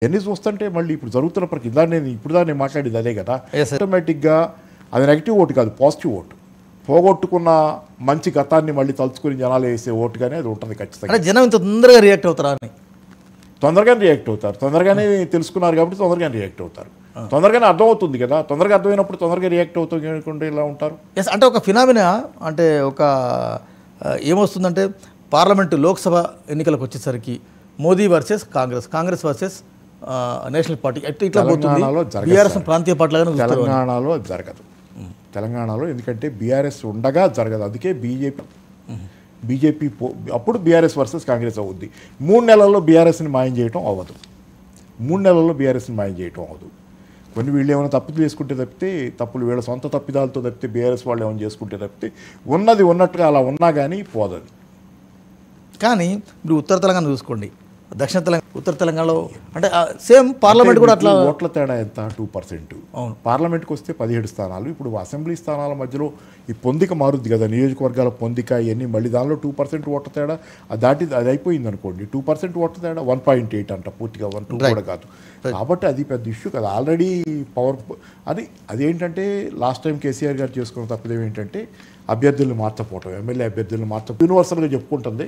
ఎన్ని చూస్తుంటే మళ్ళీ ఇప్పుడు జరుగుతున్న ప్రక్రియ ఇప్పుడు దాన్ని మాట్లాడేది అదే కదా. ఆటోమేటిక్గా అది నెగిటివ్ ఓటు కాదు, పాజిటివ్ ఓటు. పోగొట్టుకున్న మంచి గతాన్ని మళ్ళీ తలుచుకుని జనాలు వేసే ఓటుగానే అది ఉంటుంది ఖచ్చితంగా. జనం ఇంత తొందరగా రియాక్ట్ అవుతారా అని? తొందరగానే రియాక్ట్ అవుతారు, తొందరగానే తెలుసుకున్నారు కాబట్టి తొందరగానే రియాక్ట్ అవుతారు. తొందరగానే అర్థమవుతుంది కదా, తొందరగా అర్థమైనప్పుడు తొందరగా రియాక్ట్ అవుతుంది ఇలా ఉంటారు. ఎస్, అంటే ఒక ఫినామినా, అంటే ఒక ఏమొస్తుందంటే పార్లమెంటు లోక్సభ ఎన్నికలకు వచ్చేసరికి Modi versus Congress, Congress versus national party ఇట్లా పోతుంది. బీఆర్ఎస్ ప్రాంతీయ పార్టీలాగానే తెలంగాణలో జరగదు. తెలంగాణలో ఎందుకంటే బీఆర్ఎస్ ఉండగా జరగదు. అందుకే బీజేపీ అప్పుడు బీఆర్ఎస్ వర్సెస్ కాంగ్రెస్ అవుద్ది. 3 నెలల్లో బీఆర్ఎస్ని మాయం చేయటం అవ్వదు. 3 నెలల్లో బీఆర్ఎస్ని మాయం చేయటం అవ్వదు. కొన్ని వీళ్ళు ఏమైనా తప్పులు చేసుకుంటే తప్పితే, తప్పులు వీళ్ళ సొంత తప్పిదాలతో తప్పితే, బీఆర్ఎస్ వాళ్ళు ఏమైనా చేసుకుంటే తప్పితే ఉన్నది ఉన్నట్టుగా అలా ఉన్నా కానీ పోదది. కానీ ఇప్పుడు ఉత్తర తెలంగాణ చూసుకోండి, దక్షిణ తెలంగాణ, ఉత్తర తెలంగాణలో అంటే సేమ్ పార్లమెంట్ కూడా అట్లా ఓట్ల తేడా ఎంత? 2%. అవును, పార్లమెంట్కి వస్తే 17 స్థానాలు. ఇప్పుడు అసెంబ్లీ స్థానాల మధ్యలో ఈ పొందిక మారుద్ది కదా, నియోజకవర్గాల పొందిక ఇవన్నీ మళ్ళీ దానిలో 2% ఓట్ల తేడా అది అయిపోయింది అనుకోండి. 2% ఓట్ల తేడా 1.8 అంట, పూర్తిగా 1.2 కూడా కాదు. కాబట్టి అది పెద్ద ఇష్యూ కదా. ఆల్రెడీ అదేంటంటే లాస్ట్ టైం కేసీఆర్ గారు చేసుకున్న తప్పదేం ఏంటంటే అభ్యర్థులను మార్చపోవటం, ఎమ్మెల్యే అభ్యర్థులను మార్చడం యూనివర్సల్గా చెప్పుకుంటుంది.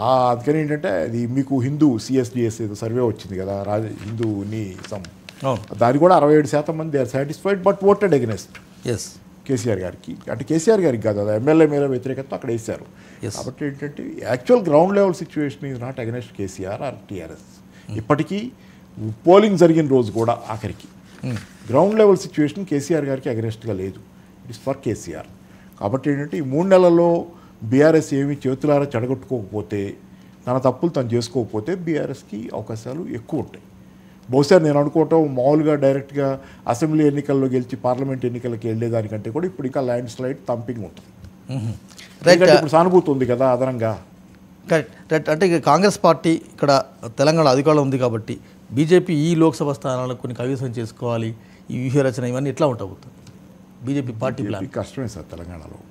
అందుకని ఏంటంటే అది మీకు హిందూ CSDS ఏదో సర్వే వచ్చింది కదా, హిందూని దాని కూడా 67% మంది they are satisfied but voted against KCR గారికి. అంటే కేసీఆర్ గారికి కాదు, అది ఎమ్మెల్యే మీద వ్యతిరేకత అక్కడ వేశారు. కాబట్టి ఏంటంటే actual ground level situation is not against KCR or TRS. ఇప్పటికీ పోలింగ్ జరిగిన రోజు కూడా ఆఖరికి గ్రౌండ్ లెవెల్ సిచ్యువేషన్ కేసీఆర్ గారికి అగెనెస్ట్గా లేదు. It is for KCR. కాబట్టి ఏంటంటే ఈ 3 నెలల్లో బీఆర్ఎస్ ఏమి చేతులారా చెడగొట్టుకోకపోతే, తన తప్పులు తను చేసుకోకపోతే బీఆర్ఎస్కి అవకాశాలు ఎక్కువ ఉంటాయి. బహుశా నేను అనుకోవటం మామూలుగా డైరెక్ట్గా అసెంబ్లీ ఎన్నికల్లో గెలిచి పార్లమెంట్ ఎన్నికలకి వెళ్ళేదానికంటే కూడా ఇప్పుడు ఇంకా ల్యాండ్ స్లైడ్ థంపింగ్ ఉంటుంది. ఇప్పుడు సానుభూతి ఉంది కదా అదనంగా. కరెక్ట్. అంటే కాంగ్రెస్ పార్టీ ఇక్కడ తెలంగాణ అధికారంలో ఉంది కాబట్టి బీజేపీ ఈ లోక్సభ స్థానాలకు కొన్ని కవిసం చేసుకోవాలి, ఈ వ్యూహరచన ఇవన్నీ ఎట్లా ఉంటాయి బీజేపీ పార్టీ ప్లాన్? కష్టమే సార్ తెలంగాణలో.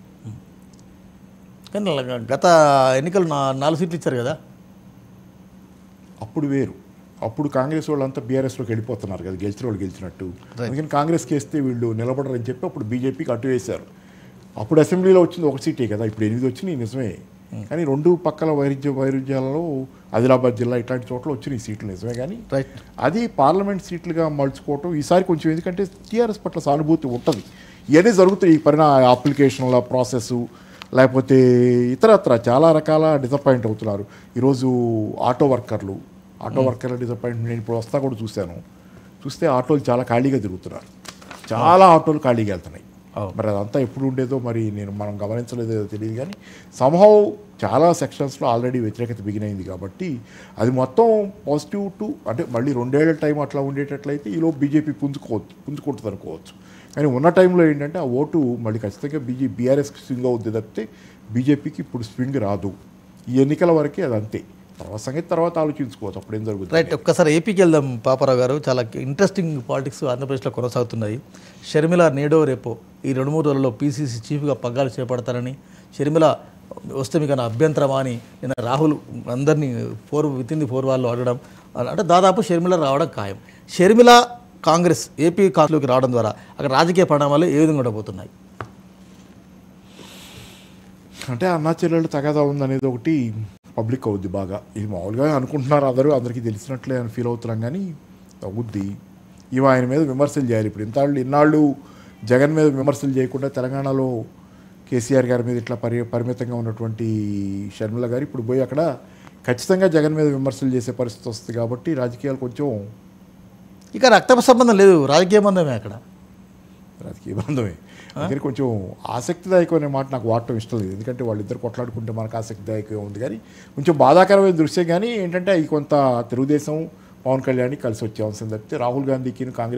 కానీ గత ఎన్నికలు 4 సీట్లు ఇచ్చారు కదా, అప్పుడు వేరు. అప్పుడు కాంగ్రెస్ వాళ్ళంతా బీఆర్ఎస్లోకి వెళ్ళిపోతున్నారు కదా, గెలిచిన వాళ్ళు గెలిచినట్టు. అందుకని కాంగ్రెస్కి వేస్తే వీళ్ళు నిలబడరని చెప్పి అప్పుడు బీజేపీకి అటు వేశారు. అప్పుడు అసెంబ్లీలో వచ్చింది 1 సీటే కదా, ఇప్పుడు 8 వచ్చినాయి నిజమే. కానీ 2 పక్కల వైరుధ్యాలలో ఆదిలాబాద్ జిల్లా ఇట్లాంటి చోట్ల వచ్చినాయి సీట్లు నిజమే. కానీ అది పార్లమెంట్ సీట్లుగా మలుచుకోవటం ఈసారి కొంచెం, ఎందుకంటే టీఆర్ఎస్ పట్ల సానుభూతి ఉంటుంది. ఇవన్నీ జరుగుతాయి. ఈ అప్లికేషన్ల ప్రాసెస్ లేకపోతే ఇతరత్ర చాలా రకాల డిసప్పాయింట్ అవుతున్నారు. ఈరోజు ఆటో వర్కర్ల డిసప్పాయింట్మెంట్ నేను ఇప్పుడు వస్తా కూడా చూస్తే ఆటోలు చాలా ఖాళీగా తిరుగుతున్నారు. చాలా ఆటోలు ఖాళీగా వెళ్తున్నాయి. మరి అదంతా ఎప్పుడు ఉండేదో మనం గమనించలేదో తెలియదు. కానీ సంహౌ చాలా సెక్షన్స్లో ఆల్రెడీ వ్యతిరేకత బిగినైంది కాబట్టి అది మొత్తం పాజిటివ్ టు, అంటే మళ్ళీ 2 ఏళ్ల టైం అట్లా ఉండేటట్లయితే ఈలోపు బీజేపీ పుంజుకుంటుంది అనుకోవచ్చు. కానీ ఉన్న టైంలో ఏంటంటే ఆ ఓటు మళ్ళీ ఖచ్చితంగా బీఆర్ఎస్కి స్వింగ్ అవుద్ది తప్పితే బీజేపీకి ఇప్పుడు స్వింగ్ రాదు. ఈ ఎన్నికల వరకే అది అంతే. తర్వాత ఆలోచించుకోవచ్చు అప్పుడు ఏం జరుగుతుంది. రైట్. ఒక్కసారి ఏపీకి వెళ్దాం పాపారావు గారు. చాలా ఇంట్రెస్టింగ్ పాలిటిక్స్ ఆంధ్రప్రదేశ్లో కొనసాగుతున్నాయి. షర్మిల నేడో రేపో ఈ 2-3 రోజుల్లో PCC చీఫ్గా పగ్గాలు చేపడతారని, షర్మిల వస్తే మీకు అభ్యంతరమా అని నిన్న రాహుల్ అందరినీ విత్ ఇన్ ది 4 వాల్లో అడగడం, అంటే దాదాపు షర్మిల రావడం ఖాయం. షర్మిల కాంగ్రెస్ ఏపీ కాంగ్రెస్లోకి రావడం ద్వారా అక్కడ రాజకీయ పరిణామాలు ఏ విధంగా ఉండబోతున్నాయి? అంటే అన్నా చెల్లెళ్ళు తగాదా ఉందనేది ఒకటి పబ్లిక్ అవుద్ది బాగా. ఇది మామూలుగా అనుకుంటున్నారు అందరికీ తెలిసినట్లే అని ఫీల్ అవుతున్నాం. కానీ అవుద్ది. ఇవి ఆయన మీద విమర్శలు చేయాలి. ఇప్పుడు ఇన్నాళ్ళు జగన్ మీద విమర్శలు చేయకుండా తెలంగాణలో కేసీఆర్ గారి మీద ఇట్లా పరిమితంగా ఉన్నటువంటి షర్మిల గారు ఇప్పుడు పోయి అక్కడ ఖచ్చితంగా జగన్ మీద విమర్శలు చేసే పరిస్థితి వస్తుంది. కాబట్టి రాజకీయాలు కొంచెం ఇక రక్త సంబంధం లేదు, రాజకీయ బంధమే. అక్కడ రాజకీయ బంధమే. అందుకని కొంచెం ఆసక్తిదాయకం అనే మాట నాకు వాడటం ఇష్టం లేదు. ఎందుకంటే వాళ్ళిద్దరు కొట్లాడుకుంటే మనకు ఆసక్తిదాయకంగా ఉంది. కానీ కొంచెం బాధాకరమైన దృశ్యం. కానీ ఏంటంటే అవి కొంత తెలుగుదేశం పవన్ కళ్యాణ్కి కలిసి వచ్చే అంశం తప్పితే రాహుల్ గాంధీకి కాంగ్రెస్